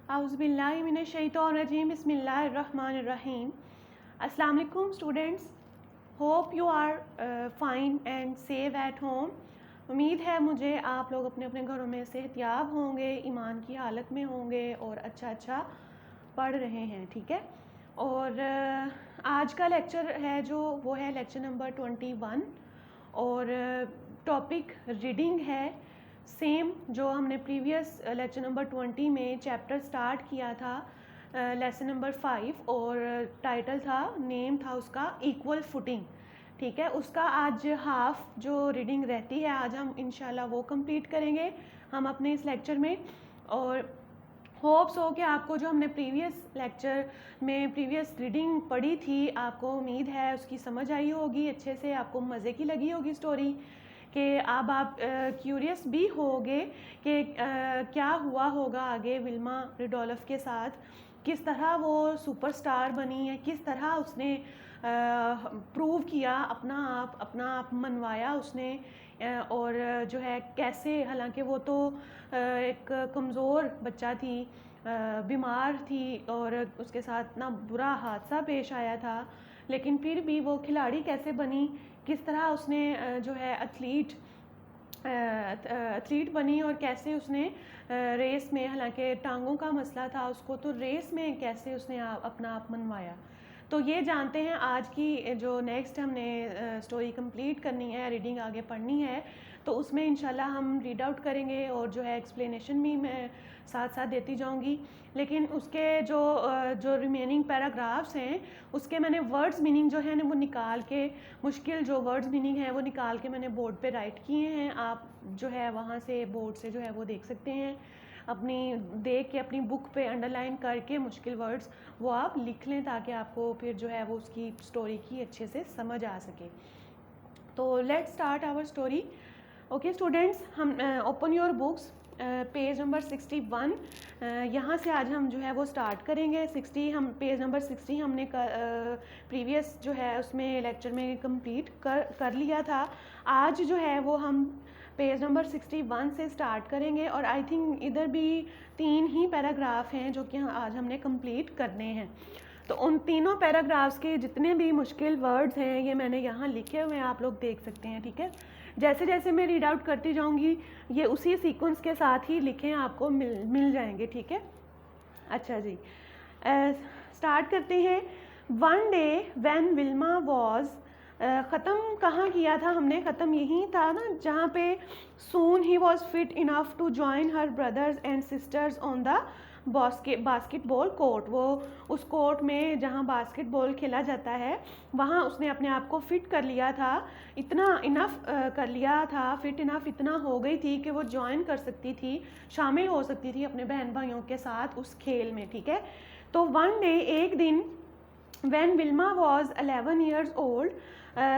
Auzubillahiminash-shaytanir-rajim. Bismillahir-rahmanir-rahim. Assalamu alaikum students. Hope you are fine and safe at home. उम्मीद है मुझे आप लोग अपने अपने घरों में सेहतयाब होंगे, ईमान की हालत में होंगे और अच्छा पढ़ रहे हैं, ठीक है। और आज का लेक्चर है जो वो है लेक्चर नंबर 21 और टॉपिक रीडिंग है। सेम जो हमने प्रीवियस लेक्चर नंबर 20 में चैप्टर स्टार्ट किया था, लेसन नंबर 5, और टाइटल था, नेम था उसका इक्वल फुटिंग, ठीक है। उसका आज हाफ जो रीडिंग रहती है आज हम इंशाल्लाह वो कंप्लीट करेंगे हम अपने इस लेक्चर में। और होप्स हो कि आपको जो हमने प्रीवियस लेक्चर में प्रीवियस रीडिंग पढ़ी थी, आपको उम्मीद है उसकी समझ आई होगी अच्छे से, आपको मज़े की लगी होगी स्टोरी, कि अब आप क्यूरियस भी होगे कि क्या हुआ होगा आगे विल्मा रेडोल्फ के साथ, किस तरह वो सुपरस्टार बनी है, किस तरह उसने प्रूव किया अपना आप मनवाया उसने, और जो है कैसे, हालांकि वो तो एक कमज़ोर बच्चा थी, बीमार थी और उसके साथ ना बुरा हादसा पेश आया था, लेकिन फिर भी वो खिलाड़ी कैसे बनी, किस तरह उसने जो है एथलीट बनी और कैसे उसने रेस में, हालांकि टांगों का मसला था उसको, तो रेस में कैसे उसने अपना आप मनवाया। तो ये जानते हैं आज की जो नेक्स्ट हमने स्टोरी कंप्लीट करनी है, रीडिंग आगे पढ़नी है, तो उसमें इंशाल्लाह हम रीड आउट करेंगे और जो है एक्सप्लेनेशन भी मैं साथ साथ देती जाऊंगी। लेकिन उसके जो रिमेनिंग पैराग्राफ्स हैं उसके मैंने वर्ड्स मीनिंग जो है ना वो निकाल के, मुश्किल जो वर्ड्स मीनिंग है वो निकाल के मैंने बोर्ड पे राइट किए हैं। आप जो है वहाँ से बोर्ड से जो है वो देख सकते हैं, अपनी देख के अपनी बुक पे अंडरलाइन करके मुश्किल वर्ड्स वो आप लिख लें ताकि आपको फिर जो है वो उसकी स्टोरी की अच्छे से समझ आ सके। तो let's start our story. Okay students, हम open your books, page number 61, यहाँ से आज हम जो है वो स्टार्ट करेंगे। 60 हम पेज नंबर 60 हमने प्रीवियस जो है उसमें लेक्चर में कंप्लीट कर लिया था। आज जो है वो हम पेज नंबर 61 से स्टार्ट करेंगे और आई थिंक इधर भी 3 ही पैराग्राफ हैं जो कि आज हमने कंप्लीट करने हैं। तो उन तीनों पैराग्राफ्स के जितने भी मुश्किल वर्ड्स हैं ये मैंने यहाँ लिखे हुए हैं, आप लोग देख सकते हैं, ठीक है। जैसे जैसे मैं रीड आउट करती जाऊँगी ये उसी सीक्वेंस के साथ ही लिखे आपको मिल जाएंगे, ठीक है। अच्छा जी, स्टार्ट करते हैं। One day when Wilma was, ख़त्म कहाँ किया था हमने, ख़त्म यही था ना जहाँ पे soon he was fit enough to join her brothers and sisters on the basketball court. वो उस कोर्ट में जहाँ बास्केटबॉल खेला जाता है वहाँ उसने अपने आप को फिट कर लिया था, इतना इनफ कर लिया था, फिट इनफ इतना हो गई थी कि वो ज्वाइन कर सकती थी, शामिल हो सकती थी अपने बहन भाइयों के साथ उस खेल में, ठीक है। तो वन डे, एक दिन, when Wilma was 11 years old,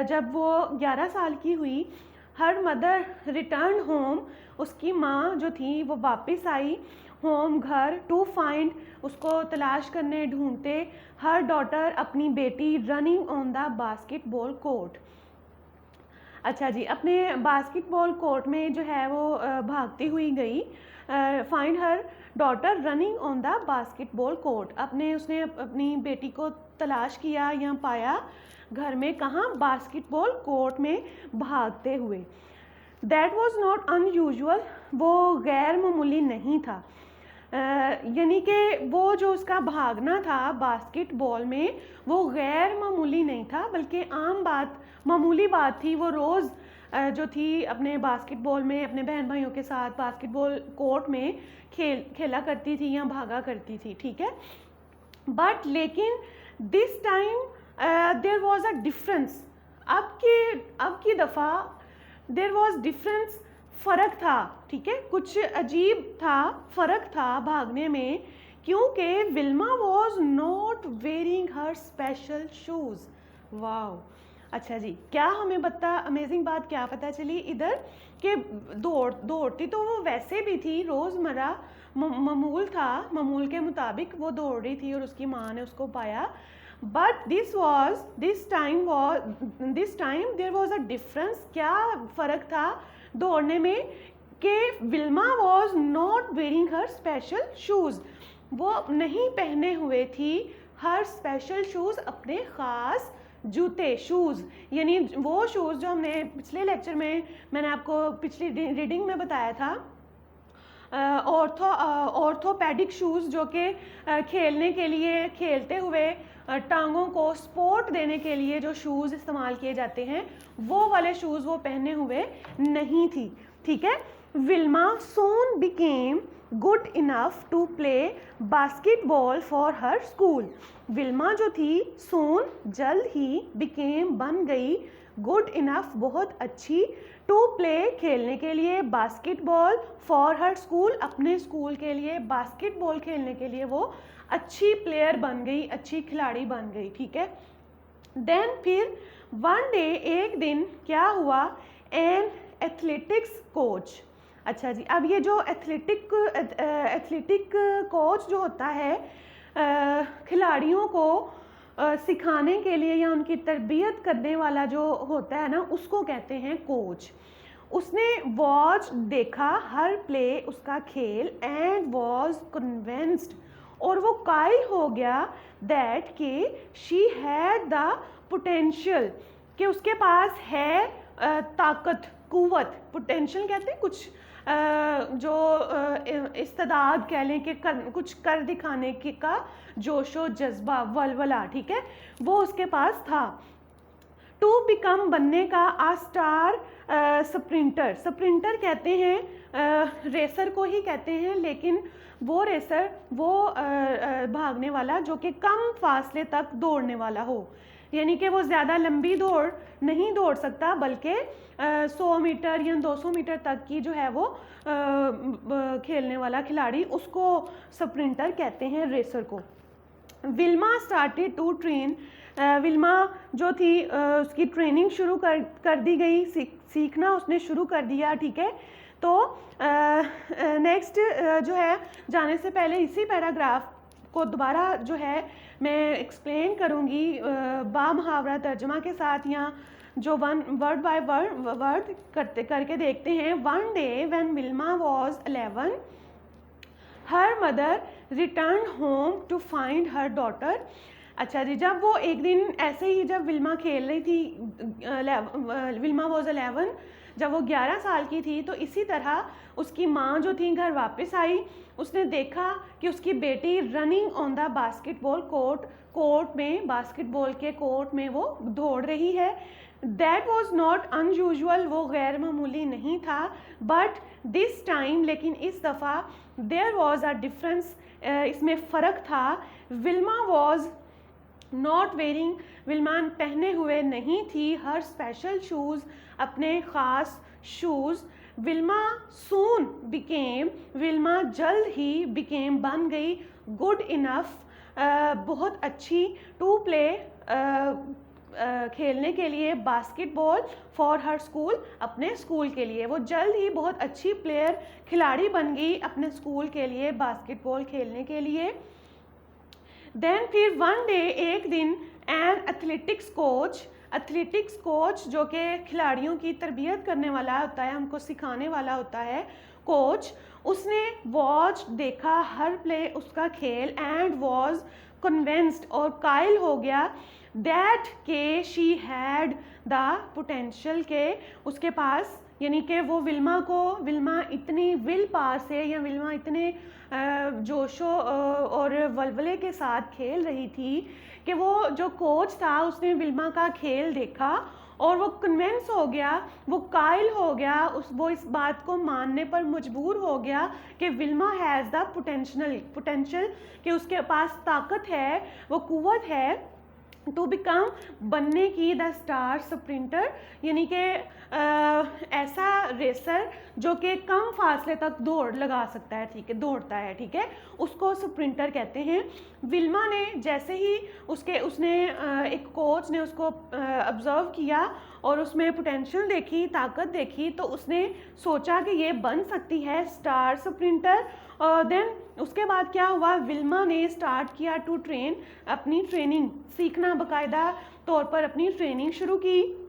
जब वो 11 साल की हुई, हर मदर रिटर्न होम, उसकी माँ जो थी वो वापस आई होम, घर, टू फाइंड, उसको तलाश करने, ढूंढते, हर डॉटर, अपनी बेटी, running on the basketball court. अच्छा जी, अपने बास्केटबॉल कोर्ट में जो है वो भागती हुई गई, find her daughter running on the basketball court, उसने अपनी बेटी को तलाश किया या पाया घर में, कहाँ, बास्केटबॉल कोर्ट में भागते हुए। दैट वॉज नॉट अनयूजुअल, वो गैर मामूली नहीं था, यानी कि वो जो उसका भागना था बास्केटबॉल में वो गैर मामूली नहीं था, बल्कि आम बात, मामूली बात थी। वो रोज़ जो थी अपने बास्केटबॉल में अपने बहन भाइयों के साथ बास्केटबॉल कोर्ट में खेला करती थी या भागा करती थी, ठीक है। बट लेकिन this time there was a difference, अब की दफ़ा देयर वॉज डिफरेंस, फ़र्क था, ठीक है, कुछ अजीब था, फ़र्क था भागने में, क्योंकि Wilma was not wearing her special shoes. Wow, अच्छा जी, क्या हमें अमेजिंग बात क्या पता चली इधर कि दौड़ती तो वो वैसे भी थी, रोज़मर्रा मामूल था, मामूल के मुताबिक वो दौड़ रही थी और उसकी माँ ने उसको पाया। But this time there was a difference, क्या फ़र्क था दौड़ने में, कि Wilma was not wearing her special shoes, वो नहीं पहने हुए थी हर स्पेशल शूज़, अपने ख़ास जूते, शूज़, यानी वो शूज़ जो हमने पिछले लेक्चर में मैंने आपको पिछली रीडिंग में बताया था, ऑर्थोपेडिक शूज़ जो कि खेलने के लिए, खेलते हुए टांगों को सपोर्ट देने के लिए जो शूज़ इस्तेमाल किए जाते हैं, वो वाले शूज़ वो पहने हुए नहीं थी, ठीक है। Wilma soon became good enough to play basketball for her school. Wilma जो थी, सून जल्द ही, बिकेम बन गई, गुड इनफ बहुत अच्छी, टू प्ले खेलने के लिए, बास्केटबॉल फॉर हर स्कूल अपने स्कूल के लिए, बास्केटबॉल खेलने के लिए वो अच्छी प्लेयर बन गई, अच्छी खिलाड़ी बन गई, ठीक है। देन फिर वन डे, एक दिन क्या हुआ, एन एथलेटिक्स कोच, अच्छा जी, अब ये जो एथलेटिक कोच जो होता है खिलाड़ियों को सिखाने के लिए या उनकी तरबियत करने वाला जो होता है ना, उसको कहते हैं कोच। उसने वॉच देखा हर प्ले, उसका खेल, एंड वॉज कन्विंस्ड, और वो कायल हो गया, दैट कि शी हैड द पोटेंशियल, कि उसके पास है ताकत, कुव्वत, पोटेंशियल कहते हैं कुछ जो इस्तेदाद कह लें कि कुछ कर दिखाने की का जोशो जज्बा, वलवला, ठीक है, वो उसके पास था। टू बिकम बनने का, आ स्टार स्प्रिंटर, स्प्रिंटर कहते हैं रेसर को ही कहते हैं, लेकिन वो रेसर वो भागने वाला जो कि कम फासले तक दौड़ने वाला हो, यानी कि वो ज़्यादा लंबी दौड़ नहीं दौड़ सकता, बल्कि 100 मीटर या 200 मीटर तक की जो है वो खेलने वाला खिलाड़ी, उसको स्प्रिंटर कहते हैं, रेसर को। Wilma started to train, Wilma जो थी उसकी ट्रेनिंग शुरू कर दी गई, सीखना उसने शुरू कर दिया, ठीक है। तो नेक्स्ट जो है, जाने से पहले इसी पैराग्राफ को दोबारा जो है मैं एक्सप्लेन करूँगी बामुहावरा तर्जमा के साथ, या जो वर्ड बाय वर्ड करके देखते हैं। One day when Wilma was 11, her mother return home to find her daughter, अच्छा जी, जब वो एक दिन ऐसे ही, जब विल्मा खेल रही थी, विल्मा वाज 11, जब वो 11 साल की थी, तो इसी तरह उसकी माँ जो थी घर वापस आई, उसने देखा कि उसकी बेटी running on the basketball court में, बास्केटबॉल के कोर्ट में वो दौड़ रही है। दैट वॉज नॉट अनयूजुअल, वो गैर मामूली नहीं था, बट दिस टाइम, लेकिन इस दफ़ा, देयर वॉज अ डिफरेंस, इसमें फ़र्क था। Wilma was not wearing, Wilma पहने हुए नहीं थी, हर स्पेशल शूज़, अपने ख़ास shoes. Wilma soon became, Wilma जल्द ही, बिकेम बन गई, गुड इनफ, बहुत अच्छी, टू प्ले खेलने के लिए, बास्केटबॉल फॉर हर स्कूल अपने स्कूल के लिए, वो जल्द ही बहुत अच्छी प्लेयर, खिलाड़ी बन गई अपने स्कूल के लिए, बास्केटबॉल खेलने के लिए। देन फिर वन डे, एक दिन, एन एथलेटिक्स कोच जो कि खिलाड़ियों की तरबियत करने वाला होता है, हमको सिखाने वाला होता है, कोच, उसने वॉच देखा हर प्ले, उसका खेल, एंड वॉज कन्विंस्ड, और कायल हो गया, दैट के शी हैड द पोटेंशियल, के उसके पास, यानी कि वो विल्मा इतनी विल पावर से, या विल्मा इतने जोशो और वलवले के साथ खेल रही थी कि वो जो कोच था उसने विल्मा का खेल देखा और वो कन्विंस हो गया, वो कायल हो गया, वो इस बात को मानने पर मजबूर हो गया कि विल्मा हैज़ द पोटेंशियल, कि उसके पास ताकत है, वो कुव्वत है, टू बिकम बनने की, द स्टार स्प्रिंटर, यानी कि ऐसा रेसर जो कि कम फासले तक दौड़ लगा सकता है, ठीक है, दौड़ता है, ठीक है, उसको स्प्रिंटर कहते हैं। विल्मा ने जैसे ही उसने एक कोच ने उसको ऑब्जर्व किया और उसमें पोटेंशियल देखी, ताकत देखी, तो उसने सोचा कि ये बन सकती है स्टार स्प्रिंटर। देन उसके बाद क्या हुआ, विल्मा ने स्टार्ट किया टू ट्रेन, अपनी ट्रेनिंग सीखना, बाकायदा तौर पर अपनी ट्रेनिंग शुरू की।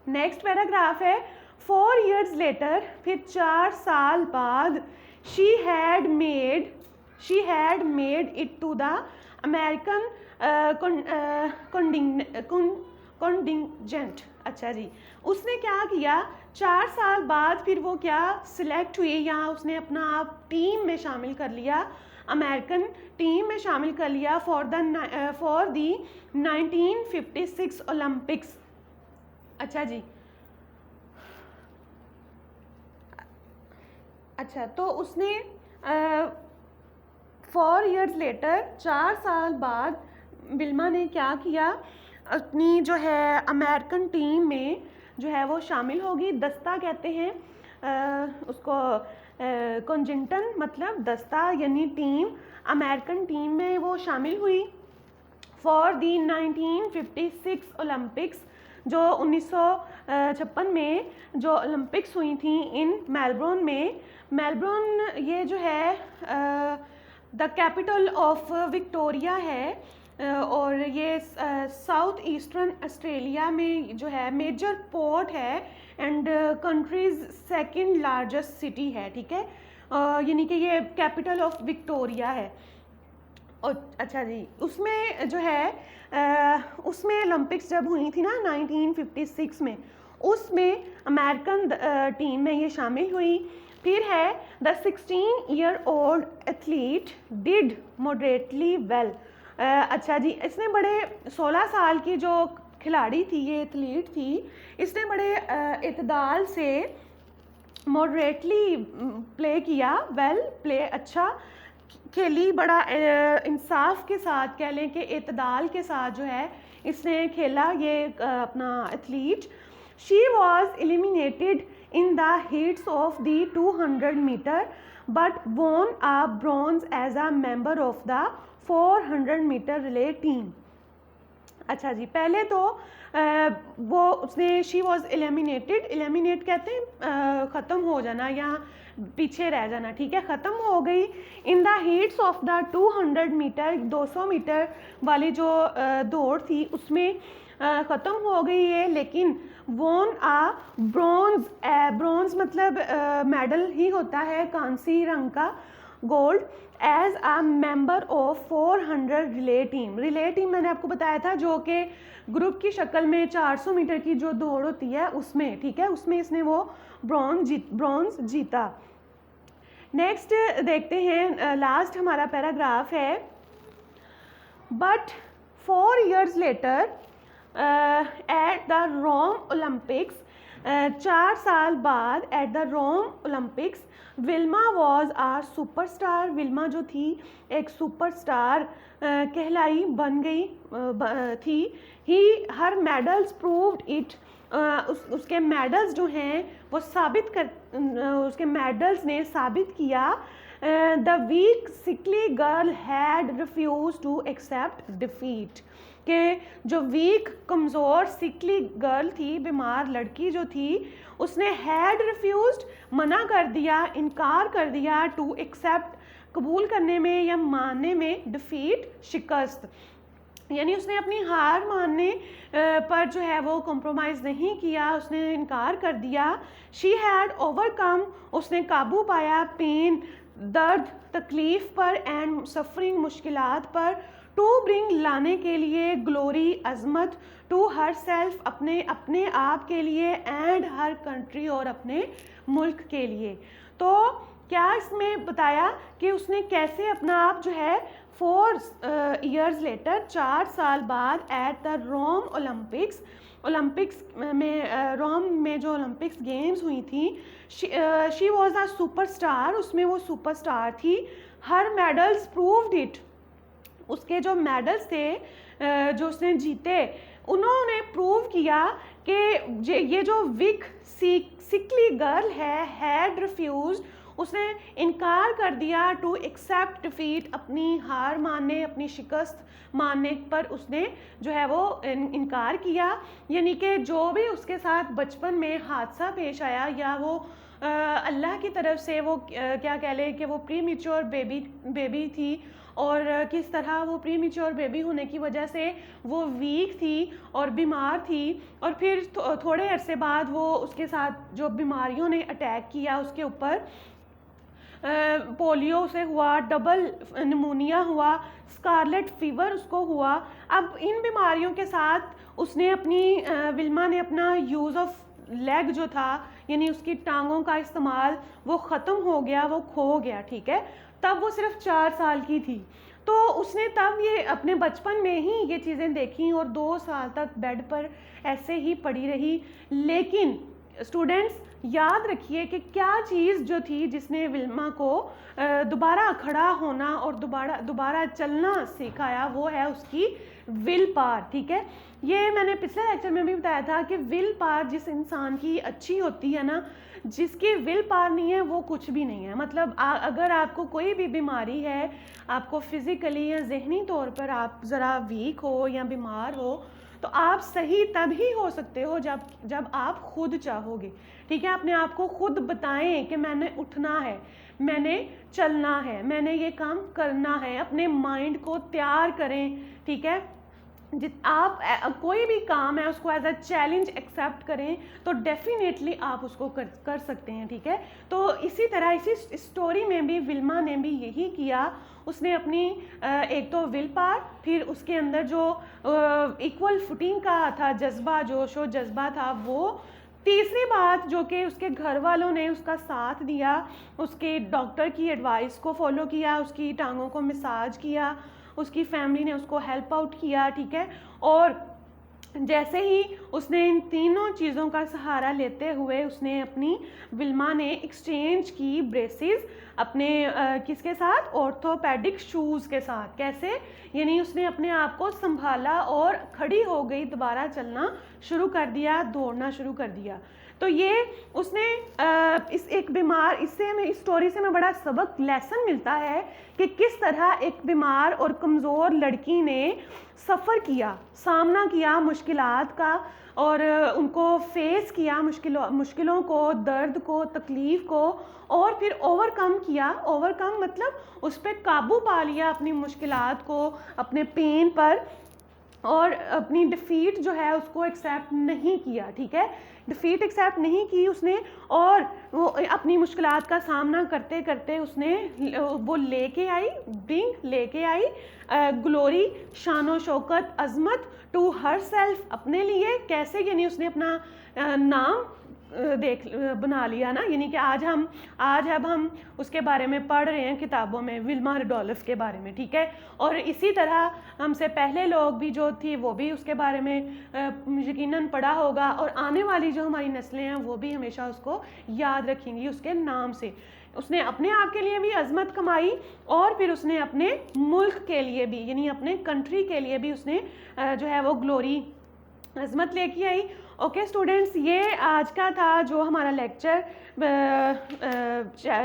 नेक्स्ट पैराग्राफ है, 4 years लेटर, फिर 4 साल बाद, she she had made it to the American contingent. अच्छा जी, उसने क्या किया, 4 साल बाद फिर वो क्या सिलेक्ट हुई, यहाँ उसने अपना आप टीम में शामिल कर लिया, अमेरिकन टीम में शामिल कर लिया फॉर दी 1956 ओलंपिक्स। अच्छा जी, अच्छा तो उसने 4 years लेटर, 4 साल बाद विल्मा ने क्या किया, अपनी जो है अमेरिकन टीम में जो है वो शामिल होगी। दस्ता कहते हैं उसको, कॉन्जिंटन मतलब दस्ता यानी टीम, अमेरिकन टीम में वो शामिल हुई फॉर दी 1956 ओलंपिक्स, जो 1956 में जो ओलंपिक्स हुई थी इन मेलबर्न में। मेलबर्न ये जो है द कैपिटल ऑफ विक्टोरिया है, और ये साउथ ईस्टर्न ऑस्ट्रेलिया में जो है मेजर पोर्ट है and countries second largest city है, ठीक है, यानी कि ये कैपिटल ऑफ विक्टोरिया है। और अच्छा जी, उसमें जो है उसमें ओलंपिक्स जब हुई थी ना 1956 में, उसमें अमेरिकन टीम में ये शामिल हुई। फिर है the 16-year-old athlete did moderately well. अच्छा जी, इसने बड़े 16 साल की जो खिलाड़ी थी, ये एथलीट थी, इसने बड़े इतदाल से मॉडरेटली प्ले किया, वेल प्ले अच्छा खेली, बड़ा इंसाफ के साथ कह लें कि इतदाल के साथ जो है इसने खेला ये अपना athlete. She was eliminated in the heats of the 200 meter but won a bronze as a member of the 400 meter relay team। अच्छा जी, पहले तो वो उसने शी वॉज एलिमिनेटेड, एलिमिनेट कहते हैं ख़त्म हो जाना या पीछे रह जाना, ठीक है, ख़त्म हो गई। In the heats of the 200 metre 200 metre वाली जो दौड़ थी उसमें ख़त्म हो गई है, लेकिन वॉन आ ब्रॉन्ज, ब्रॉन्ज मतलब मेडल ही होता है कांसी रंग का, gold, as a member of 400 relay team. Relay team मैंने आपको बताया था जो कि ग्रुप की शक्ल में 400 मीटर की जो दौड़ होती है उसमें, ठीक है, उसमें इसने वो ब्रॉन्ज जीता। नेक्स्ट देखते हैं, लास्ट हमारा पैराग्राफ है, but 4 years later at the Rome Olympics, 4 साल बाद at the Rome Olympics, Wilma was are superstar. Wilma जो थी एक सुपरस्टार कहलाई, बन गई थी। He her medals proved it, उसके मेडल्स जो हैं वो उसके मेडल्स ने साबित किया। The weak sickly girl had refused to accept defeat, कि जो वीक कमज़ोर सिकली गर्ल थी, बीमार लड़की जो थी, उसने हैड रिफ्यूज्ड मना कर दिया, इनकार कर दिया, टू एक्सेप्ट कबूल करने में या मानने में, डिफीट शिकस्त, यानी उसने अपनी हार मानने पर जो है वो कॉम्प्रोमाइज़ नहीं किया, उसने इनकार कर दिया। शी हैड ओवरकम, उसने काबू पाया, पेन दर्द तकलीफ़ पर, एंड सफरिंग मुश्किलात पर, टू ब्रिंग लाने के लिए, ग्लोरी अजमत, टू हर सेल्फ अपने आप के लिए, एंड हर कंट्री और अपने मुल्क के लिए। तो क्या इसमें बताया कि उसने कैसे अपना आप जो है 4 years लेटर, 4 साल बाद एट द रोम ओलंपिक्स में, रोम में जो ओलंपिक्स गेम्स हुई थी, शी वॉज अ सुपरस्टार, उसमें वो सुपरस्टार थी। हर मेडल्स प्रूव्ड इट, उसके जो मेडल्स थे जो उसने जीते, उन्होंने प्रूव किया कि ये जो वीक सिकली गर्ल है, हैड रिफ्यूज, उसने इनकार कर दिया, टू एक्सेप्ट डिफीट, अपनी हार मानने, अपनी शिकस्त मानने पर उसने जो है वो इनकार किया। यानी कि जो भी उसके साथ बचपन में हादसा पेश आया, या वो अल्लाह की तरफ से वो क्या कह लें कि वो प्रीमेच्योर बेबी थी, और किस तरह वो प्रीमेच्योर बेबी होने की वजह से वो वीक थी और बीमार थी, और फिर थोड़े अरसे बाद वो उसके साथ जो बीमारियों ने अटैक किया उसके ऊपर, पोलियो से हुआ, डबल निमोनिया हुआ, स्कारलेट फीवर उसको हुआ। अब इन बीमारियों के साथ उसने अपनी विल्मा ने अपना यूज़ ऑफ लेग जो था, यानी उसकी टांगों का इस्तेमाल, वो ख़त्म हो गया, वो खो गया, ठीक है। तब वो सिर्फ 4 साल की थी, तो उसने तब ये अपने बचपन में ही ये चीज़ें देखी और 2 साल तक बेड पर ऐसे ही पड़ी रही। लेकिन स्टूडेंट्स याद रखिए कि क्या चीज़ जो थी जिसने विल्मा को दोबारा खड़ा होना और दोबारा चलना सिखाया, वो है उसकी विल पावर, ठीक है। ये मैंने पिछले लेक्चर में भी बताया था कि विल पावर जिस इंसान की अच्छी होती है ना, जिसकी विल पावर नहीं है वो कुछ भी नहीं है। मतलब अगर आपको कोई भी बीमारी है, आपको फिज़िकली या ज़हनी तौर पर आप ज़रा वीक हो या बीमार हो, तो आप सही तभी हो सकते हो जब आप खुद चाहोगे, ठीक है। अपने आप को खुद बताएं कि मैंने उठना है, मैंने चलना है, मैंने ये काम करना है। अपने माइंड को तैयार करें, ठीक है। आप कोई भी काम है उसको एज अ चैलेंज एक्सेप्ट करें तो डेफिनेटली आप उसको कर सकते हैं, ठीक है। तो इसी तरह इसी स्टोरी में भी विल्मा ने भी यही किया। उसने अपनी एक तो विल पावर, फिर उसके अंदर जो इक्वल फुटिंग का था जज्बा, जोश और जज्बा था, वो तीसरी बात जो कि उसके घर वालों ने उसका साथ दिया, उसके डॉक्टर की एडवाइस को फॉलो किया, उसकी टांगों को मसाज किया, उसकी फैमिली ने उसको हेल्प आउट किया, ठीक है। और जैसे ही उसने इन तीनों चीज़ों का सहारा लेते हुए उसने अपनी विल्मा ने एक्सचेंज की ब्रेसेस अपने किसके साथ, ऑर्थोपेडिक शूज़ के साथ। कैसे, यानी उसने अपने आप को संभाला और खड़ी हो गई, दोबारा चलना शुरू कर दिया, दौड़ना शुरू कर दिया। तो ये उसने इससे हमें इस स्टोरी से हमें बड़ा सबक लेसन मिलता है कि किस तरह एक बीमार और कमज़ोर लड़की ने सफ़र किया, सामना किया मुश्किलात का, और उनको फेस किया मुश्किलों को, दर्द को, तकलीफ़ को, और फिर ओवरकम किया। ओवरकम मतलब उस पर काबू पा लिया, अपनी मुश्किलात को, अपने पेन पर, और अपनी डिफ़ीट जो है उसको एक्सेप्ट नहीं किया, ठीक है। डिफ़ीट एक्सेप्ट नहीं की उसने, और वो अपनी मुश्किलात का सामना करते करते उसने वो लेके आई ग्लोरी, शानो शौकत, अज़मत टू हर सेल्फ, अपने लिए। कैसे, यानी उसने अपना नाम बना लिया ना, यानी कि आज अब हम उसके बारे में पढ़ रहे हैं किताबों में, विल्मा रुडोल्फ के बारे में, ठीक है। और इसी तरह हमसे पहले लोग भी जो थी वो भी उसके बारे में यकीनन पढ़ा होगा, और आने वाली जो हमारी नस्लें हैं वो भी हमेशा उसको याद रखेंगी उसके नाम से। उसने अपने आप के लिए भी अज़मत कमाई, और फिर उसने अपने मुल्क के लिए भी, यानी अपने कंट्री के लिए भी उसने जो है वो ग्लोरी, अज़मत लेके आई। ओके स्टूडेंट्स, ये आज का था जो हमारा lecture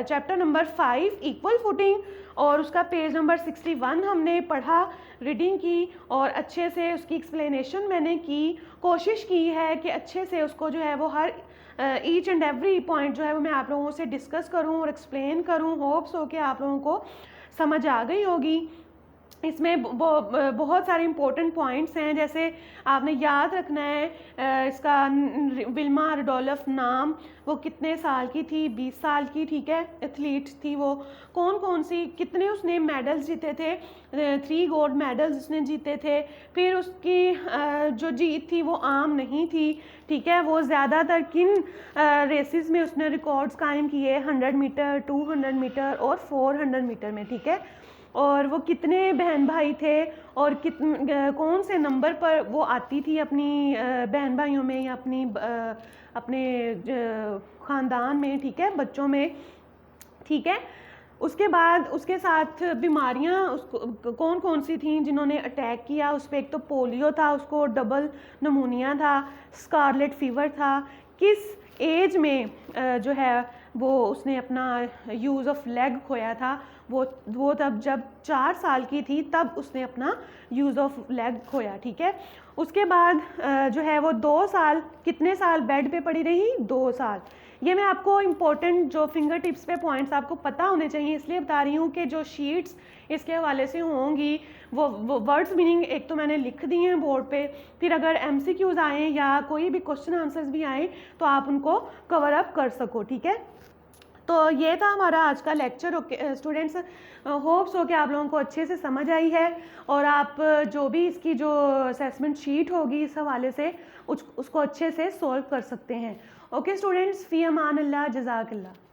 chapter number 5 equal footing, और उसका पेज नंबर 61 हमने पढ़ा, रीडिंग की, और अच्छे से उसकी एक्सप्लेनेशन मैंने की, कोशिश की है कि अच्छे से उसको जो है वो हर ईच एंड एवरी पॉइंट जो है वो मैं आप लोगों से डिस्कस करूं और एक्सप्लेन करूं। होप्स हो कि आप लोगों को समझ आ गई होगी। इसमें बहुत सारे इंपॉर्टेंट पॉइंट्स हैं, जैसे आपने याद रखना है इसका विल्मा रुडोल्फ नाम, वो कितने साल की थी, 20 साल की, ठीक है। एथलीट थी वो, कौन सी कितने उसने मेडल्स जीते थे, 3 गोल्ड मेडल्स उसने जीते थे। फिर उसकी जो जीत थी वो आम नहीं थी, ठीक है। वो ज़्यादातर किन रेसेस में उसने रिकॉर्ड्स कायम किए, 100 मीटर, 200 मीटर और 400 मीटर में, ठीक है। और वो कितने बहन भाई थे, और कौन से नंबर पर वो आती थी अपनी बहन भाइयों में या अपने ख़ानदान में, ठीक है, बच्चों में, ठीक है। उसके बाद उसके साथ बीमारियां उसको कौन सी थीं जिन्होंने अटैक किया उस पर। एक तो पोलियो था, उसको डबल नमूनिया था, स्कारलेट फीवर था। किस एज में जो है वो उसने अपना यूज़ ऑफ लेग खोया था, वो तब जब 4 साल की थी, तब उसने अपना यूज़ ऑफ लेग खोया, ठीक है। उसके बाद जो है वो 2 साल, कितने साल बेड पे पड़ी रही, 2 साल। ये मैं आपको इम्पोर्टेंट जो फिंगर टिप्स पे पॉइंट्स आपको पता होने चाहिए, इसलिए बता रही हूँ कि जो शीट्स इसके हवाले से होंगी वो वर्ड्स मीनिंग एक तो मैंने लिख दी हैं बोर्ड पे, फिर अगर MCQs आए या कोई भी क्वेश्चन आंसर्स भी आए तो आप उनको कवर अप कर सको, ठीक है। तो ये था हमारा आज का लेक्चर। ओके स्टूडेंट्स, होप्स हो कि आप लोगों को अच्छे से समझ आई है और आप जो भी इसकी जो असेसमेंट शीट होगी इस हवाले से उसको अच्छे से सॉल्व कर सकते हैं। ओके स्टूडेंट्स, फ़ी अमान अल्लाह, जज़ाकल्लाह।